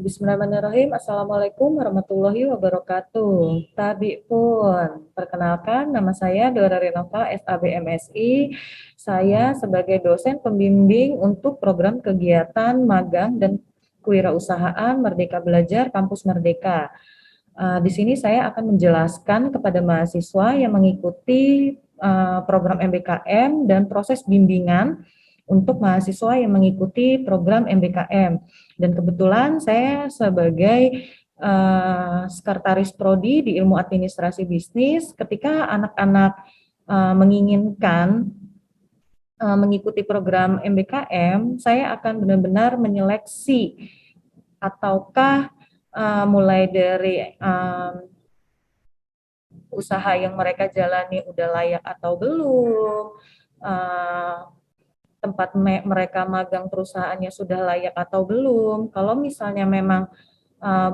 Bismillahirrahmanirrahim. Assalamualaikum warahmatullahi wabarakatuh. Tadi pun, perkenalkan nama saya Dora Renova, SABMSI. Saya sebagai dosen pembimbing untuk program kegiatan magang dan kewirausahaan Merdeka Belajar Kampus Merdeka. Di sini saya akan menjelaskan kepada mahasiswa yang mengikuti program MBKM dan proses bimbingan untuk mahasiswa yang mengikuti program MBKM. Dan kebetulan saya sebagai sekretaris prodi di Ilmu Administrasi Bisnis, ketika anak-anak menginginkan mengikuti program MBKM, saya akan benar-benar menyeleksi ataukah mulai dari usaha yang mereka jalani udah layak atau belum, tempat mereka magang perusahaannya sudah layak atau belum. Kalau misalnya memang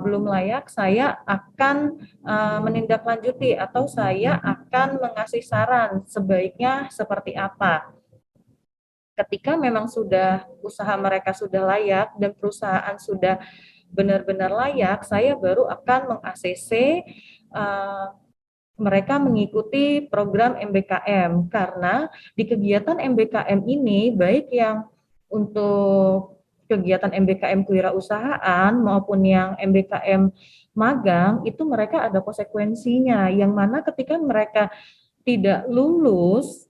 belum layak, saya akan menindaklanjuti atau saya akan mengasih saran sebaiknya seperti apa. Ketika memang sudah usaha mereka sudah layak dan perusahaan sudah benar-benar layak, saya baru akan meng-ACC mereka mengikuti program MBKM, karena di kegiatan MBKM ini, baik yang untuk kegiatan MBKM kewirausahaan maupun yang MBKM magang, itu mereka ada konsekuensinya, yang mana ketika mereka tidak lulus,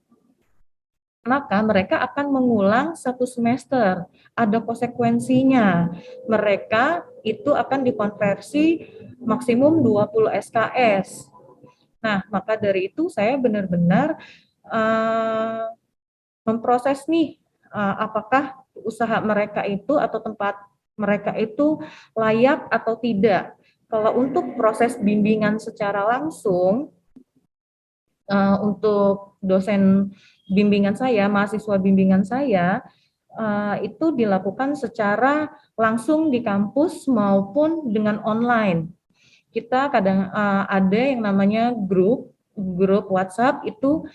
maka mereka akan mengulang satu semester, ada konsekuensinya. Mereka itu akan dikonversi maksimum 20 SKS. Nah, maka dari itu saya benar-benar memproses nih, apakah usaha mereka itu atau tempat mereka itu layak atau tidak. Kalau untuk proses bimbingan secara langsung, untuk dosen bimbingan saya, mahasiswa bimbingan saya, itu dilakukan secara langsung di kampus maupun dengan online. Kita kadang ada yang namanya grup WhatsApp itu,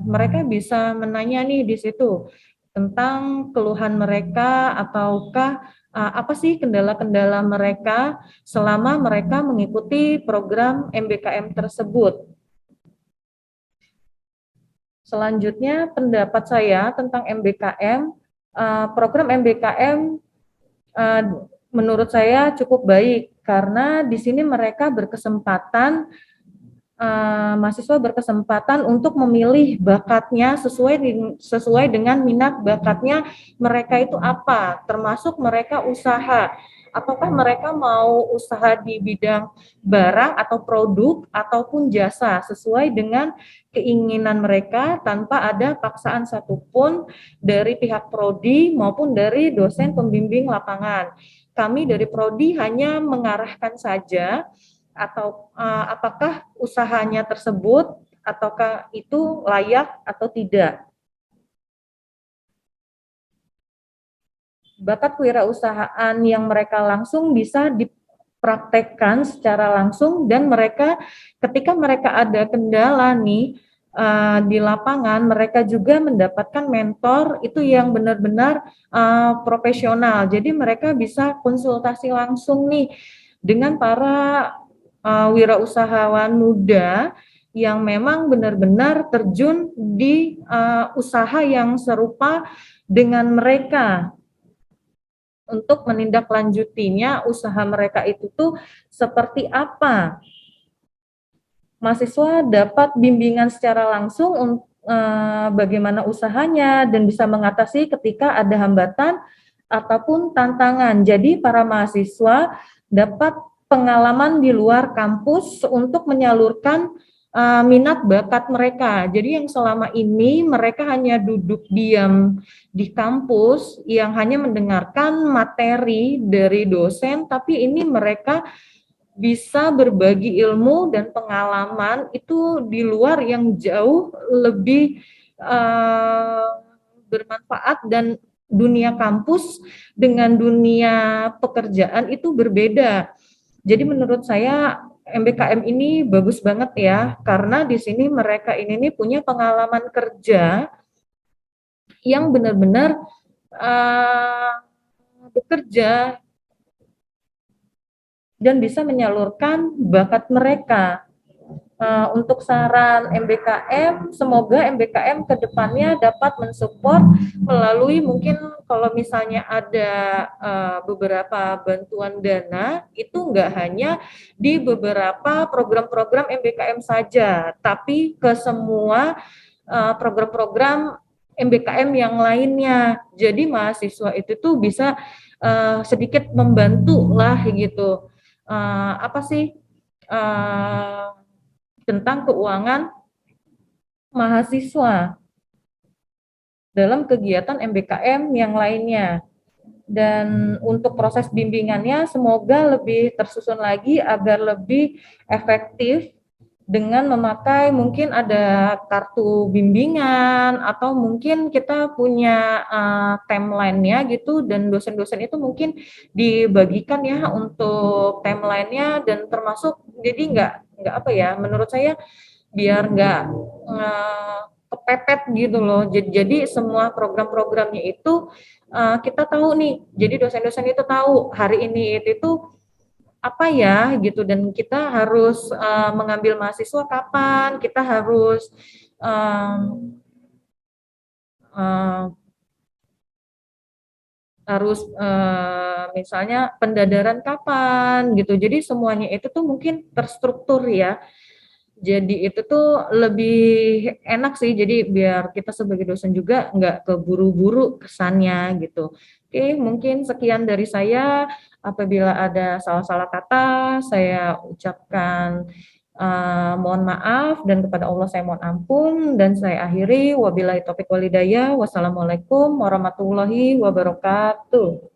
mereka bisa menanya nih di situ tentang keluhan mereka ataukah apa sih kendala-kendala mereka selama mereka mengikuti program MBKM tersebut. Selanjutnya pendapat saya tentang MBKM, program MBKM menurut saya cukup baik, karena di sini mereka berkesempatan, mahasiswa berkesempatan untuk memilih bakatnya sesuai dengan minat bakatnya mereka itu apa, termasuk mereka usaha. Apakah mereka mau usaha di bidang barang atau produk ataupun jasa sesuai dengan keinginan mereka tanpa ada paksaan satupun dari pihak prodi maupun dari dosen pembimbing lapangan. Kami dari prodi hanya mengarahkan saja atau apakah usahanya tersebut ataukah itu layak atau tidak. Bakat kewirausahaan yang mereka langsung bisa dipraktekkan secara langsung, dan mereka ketika mereka ada kendala nih di lapangan, mereka juga mendapatkan mentor itu yang benar-benar profesional. Jadi mereka bisa konsultasi langsung nih dengan para wirausahawan muda yang memang benar-benar terjun di usaha yang serupa dengan mereka, untuk menindaklanjutinya usaha mereka itu tuh seperti apa. Mahasiswa dapat bimbingan secara langsung bagaimana usahanya dan bisa mengatasi ketika ada hambatan ataupun tantangan. Jadi para mahasiswa dapat pengalaman di luar kampus untuk menyalurkan minat bakat mereka. Jadi yang selama ini mereka hanya duduk diam di kampus yang hanya mendengarkan materi dari dosen, tapi ini mereka bisa berbagi ilmu dan pengalaman itu di luar yang jauh lebih bermanfaat, dan dunia kampus dengan dunia pekerjaan itu berbeda. Jadi menurut saya MBKM ini bagus banget ya, karena di sini mereka ini punya pengalaman kerja yang benar-benar bekerja dan bisa menyalurkan bakat mereka. Untuk saran MBKM, semoga MBKM ke depannya dapat mensupport melalui mungkin kalau misalnya ada beberapa bantuan dana, itu nggak hanya di beberapa program-program MBKM saja, tapi ke semua program-program MBKM yang lainnya. Jadi mahasiswa itu tuh bisa sedikit membantu lah gitu. Apa sih tentang keuangan mahasiswa dalam kegiatan MBKM yang lainnya. Dan untuk proses bimbingannya semoga lebih tersusun lagi agar lebih efektif dengan memakai mungkin ada kartu bimbingan atau mungkin kita punya timeline-nya gitu, dan dosen-dosen itu mungkin dibagikan ya untuk timeline-nya, dan termasuk jadi nggak apa ya, menurut saya biar nggak kepepet gitu loh. Jadi semua program-programnya itu kita tahu nih. Jadi dosen-dosen itu tahu hari ini itu apa ya gitu, dan kita harus mengambil mahasiswa kapan, kita harus um, uh, misalnya pendadaran kapan gitu. Jadi semuanya itu tuh mungkin terstruktur ya. Jadi itu tuh lebih enak sih, jadi biar kita sebagai dosen juga nggak keburu-buru kesannya gitu. Oke, mungkin sekian dari saya. Apabila ada salah-salah kata, saya ucapkan mohon maaf, dan kepada Allah saya mohon ampun, dan saya akhiri wabillahi taufik walhidayah. Wassalamualaikum warahmatullahi wabarakatuh.